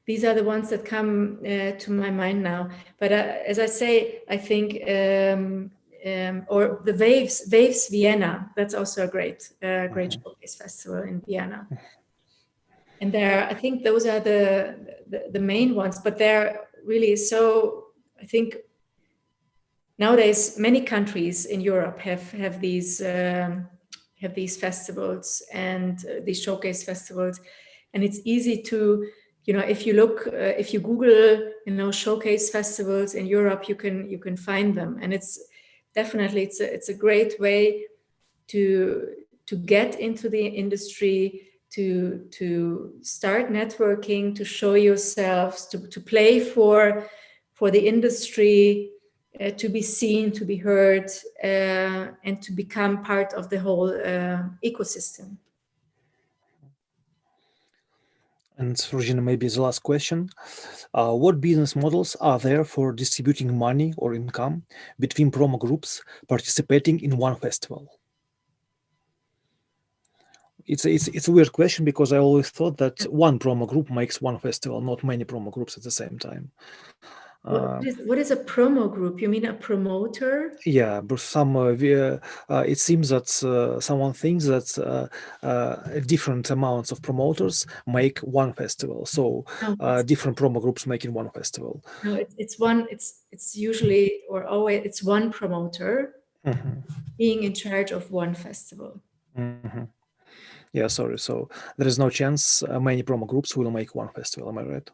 These are the ones that come to my mind now. But as I say, I think, or the Waves Vienna, that's also a great showcase festival in Vienna. And I think those are the main ones, but they're really so, I think nowadays many countries in Europe have these festivals and these showcase festivals, and it's easy to, if you Google, showcase festivals in Europe, you can find them, and it's definitely it's a great way to get into the industry, to start networking, to show yourselves, to play for the industry, to be seen, to be heard, and to become part of the whole ecosystem. And Fruzsina, maybe the last question. What business models are there for distributing money or income between promo groups participating in one festival? It's a weird question because I always thought that one promo group makes one festival, not many promo groups at the same time. What is a promo group? You mean a promoter? Yeah, but it seems that someone thinks that different amounts of promoters make one festival. So No, different promo groups making one festival. no, it's one. It's usually or always it's one promoter being in charge of one festival. Yeah, sorry. So there is no chance many promo groups will make one festival. Am I right?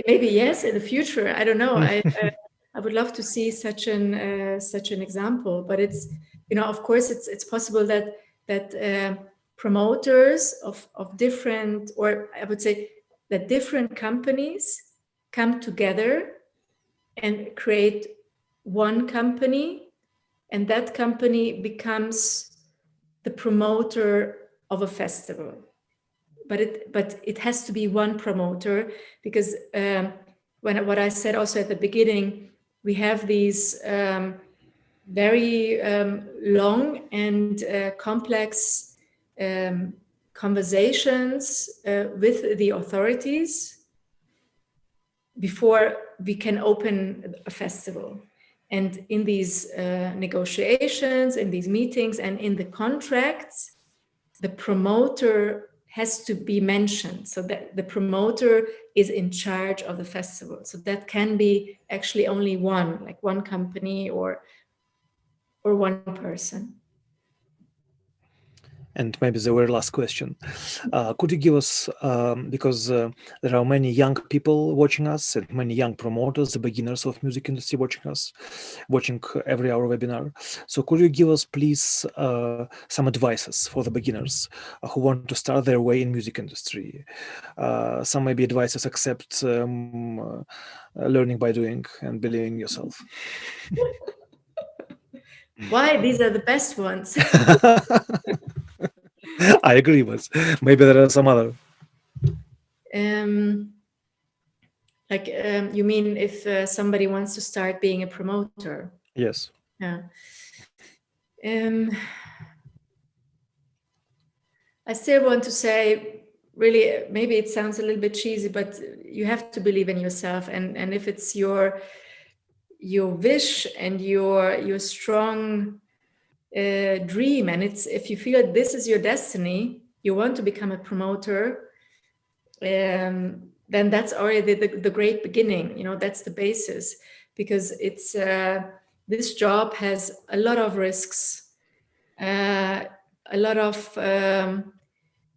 maybe yes in the future. I don't know. I would love to see such an example, but it's of course it's possible that promoters of different, or I would say that different companies come together and create one company, and that company becomes the promoter of a festival. But it has to be one promoter, because what I said also at the beginning, we have these very long and complex conversations with the authorities before we can open a festival. And in these negotiations, in these meetings, and in the contracts, the promoter has to be mentioned, so that the promoter is in charge of the festival. So that can be actually only one, like one company or one person. And maybe the very last question. Could you give us, because there are many young people watching us and many young promoters, the beginners of music industry watching every hour webinar. So could you give us, please, some advices for the beginners who want to start their way in music industry? Some maybe advices except learning by doing and believing in yourself. Why? These are the best ones. I agree, but maybe there are some other. You mean if somebody wants to start being a promoter? Yes. Yeah. I still want to say, really, maybe it sounds a little bit cheesy, but you have to believe in yourself, and if it's your wish and your strong dream, and if you feel this is your destiny, you want to become a promoter, then that's already the great beginning. That's the basis, because it's this job has a lot of risks, a lot of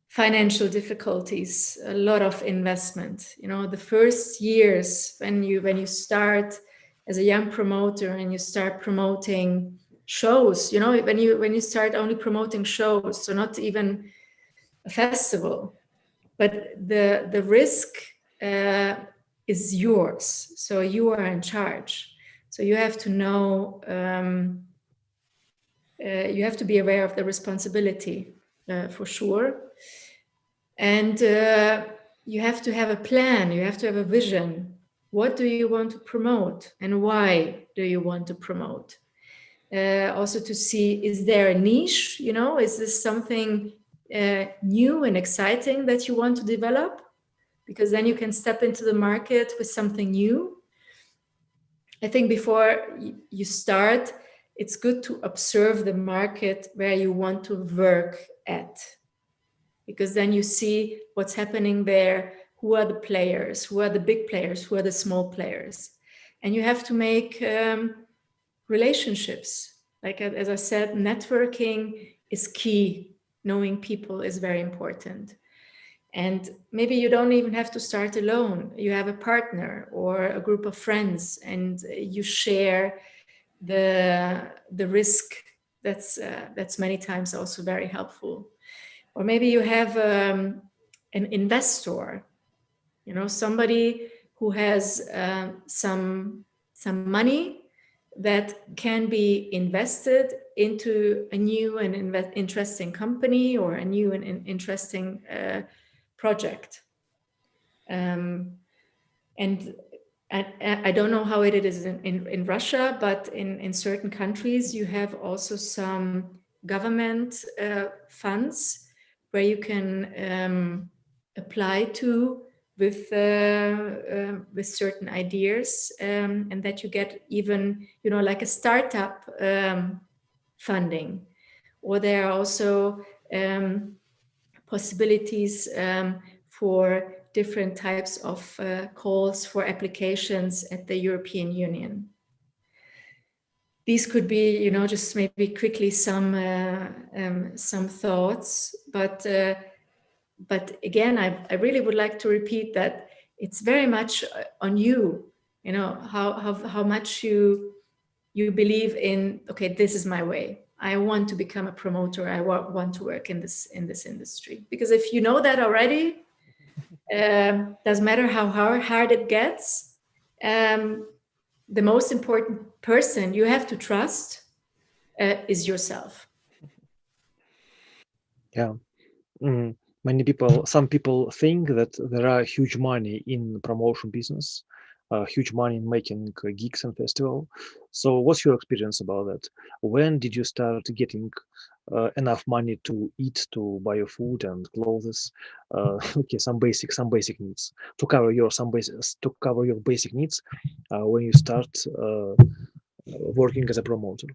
financial difficulties, a lot of investment. The first years when you start as a young promoter and you start promoting shows, when you start only promoting shows, so not even a festival, but the risk is yours, so you are in charge. So you have to know, you have to be aware of the responsibility, for sure. And you have to have a plan, you have to have a vision. What do you want to promote, and why do you want to promote? Also to see, is there a niche? Is this something new and exciting that you want to develop? Because then you can step into the market with something new. I think before you start, it's good to observe the market where you want to work at, because then you see what's happening there, who are the players, who are the big players, who are the small players. And you have to make relationships. Like, as I said, networking is key. Knowing people is very important. And maybe you don't even have to start alone. You have a partner or a group of friends, and you share the risk. That's many times also very helpful. Or maybe you have an investor, somebody who has some money that can be invested into a new and interesting company or a new and interesting project. And I don't know how it is in Russia, but in certain countries you have also some government funds where you can apply to with certain ideas, and that you get even, like a startup funding. Or there are also possibilities for different types of calls for applications at the European Union. These could be, just maybe quickly some thoughts, but again, I really would like to repeat that it's very much on you, how much you believe in, okay, this is my way. I want to become a promoter. I want to work in this industry. Because if you know that already, doesn't matter how hard it gets, the most important person you have to trust is yourself. Yeah. Some people think that there are huge money in promotion business, huge money in making gigs and festival. So what's your experience about that? When did you start getting enough money to eat, to buy your food and clothes? Okay, some basic needs to cover your basic needs when you start working as a promoter.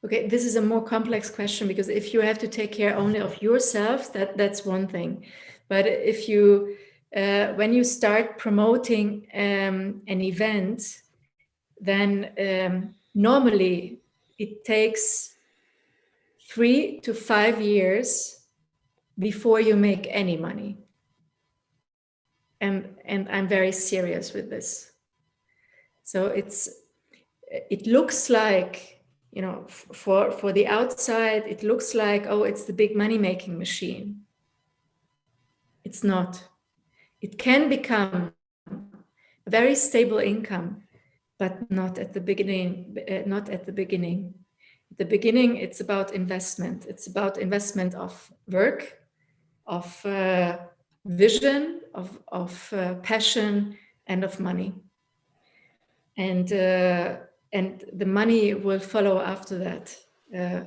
Okay, this is a more complex question, because if you have to take care only of yourself, that's one thing. But if you, when you start promoting an event, then normally it takes 3 to 5 years before you make any money. And I'm very serious with this. So it looks like, for the outside, it looks like, oh, it's the big money-making machine. It's not. It can become a very stable income, but not at the beginning. At the beginning, it's about investment. It's about investment of work, of vision, of passion, and of money. And the money will follow after that,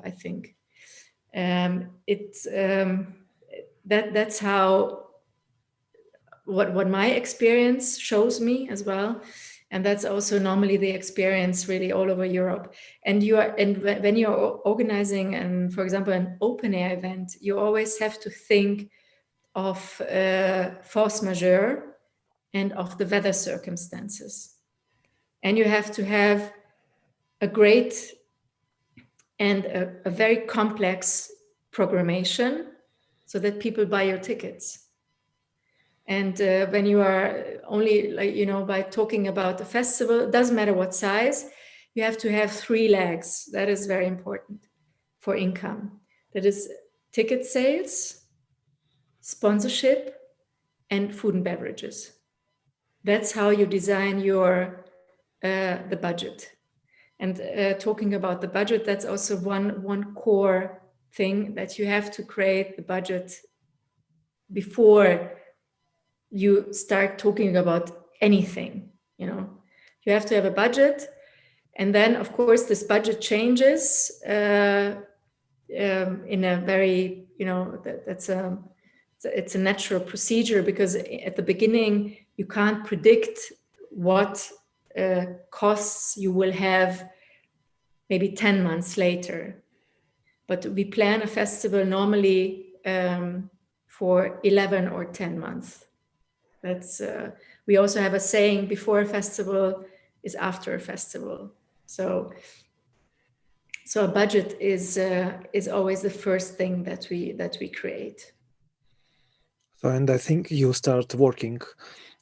I think. That's how what my experience shows me as well, and that's also normally the experience really all over Europe. And when you're organizing, and for example, an open air event, you always have to think of force majeure and of the weather circumstances. And you have to have a great and a very complex programmation so that people buy your tickets. And when you are only, by talking about a festival, it doesn't matter what size, you have to have 3 legs. That is very important for income. That is ticket sales, sponsorship, and food and beverages. That's how you design your the budget. And talking about the budget, that's also one core thing, that you have to create the budget before you start talking about anything. You have to have a budget, and then of course this budget changes in a very, it's a natural procedure, because at the beginning you can't predict what costs you will have maybe 10 months later. But we plan a festival normally for 11 or 10 months. That's we also have a saying, before a festival is after a festival. So a budget is always the first thing that we create. So, and I think you start working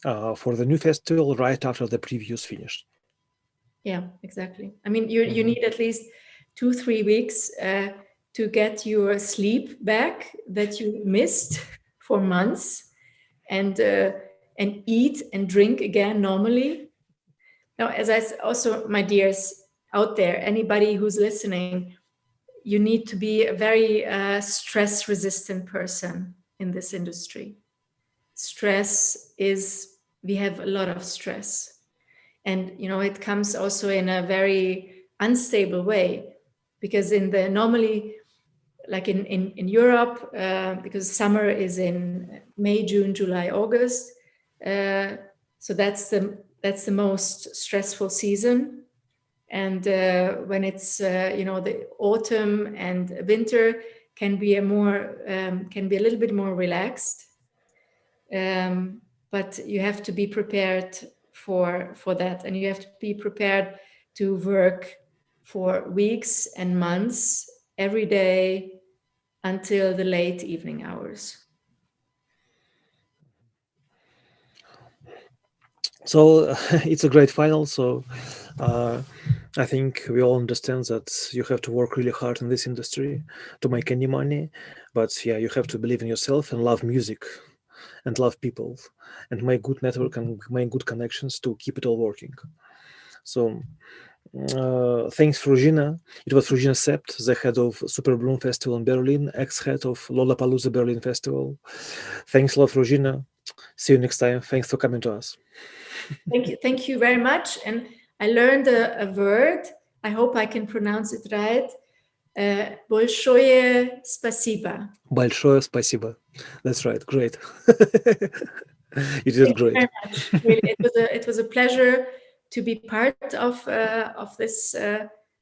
for the new festival right after the previous finished. Yeah, exactly. I mean, you need at least 2-3 weeks to get your sleep back that you missed for months, and eat and drink again normally. Now, also, my dears out there, anybody who's listening, you need to be a very stress-resistant person in this industry. We have a lot of stress. And, it comes also in a very unstable way, because normally, like in Europe, because summer is in May, June, July, August. So that's the most stressful season. And when it's, the autumn and winter can be a little bit more relaxed. But you have to be prepared for that. And you have to be prepared to work for weeks and months, every day, until the late evening hours. So it's a great final. So I think we all understand that you have to work really hard in this industry to make any money. But yeah, you have to believe in yourself and love music and love people and make good network and make good connections to keep it all working. So thanks, Fruzsina. It was Fruzsina Szep, the head of Superbloom Festival in Berlin, ex-head of Lollapalooza Berlin Festival. Thanks a lot, Fruzsina. See you next time. Thanks for coming to us. Thank you very much. And I learned a word. I hope I can pronounce it right. Большое спасибо. Большое спасибо. That's right. Great. You did great. Very much. Really, it was a pleasure to be part of this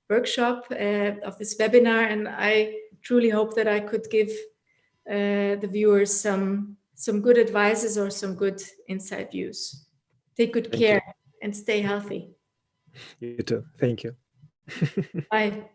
workshop, of this webinar, and I truly hope that I could give the viewers some good advices or some good inside views. Take good care and stay healthy. You too. Thank you. Bye.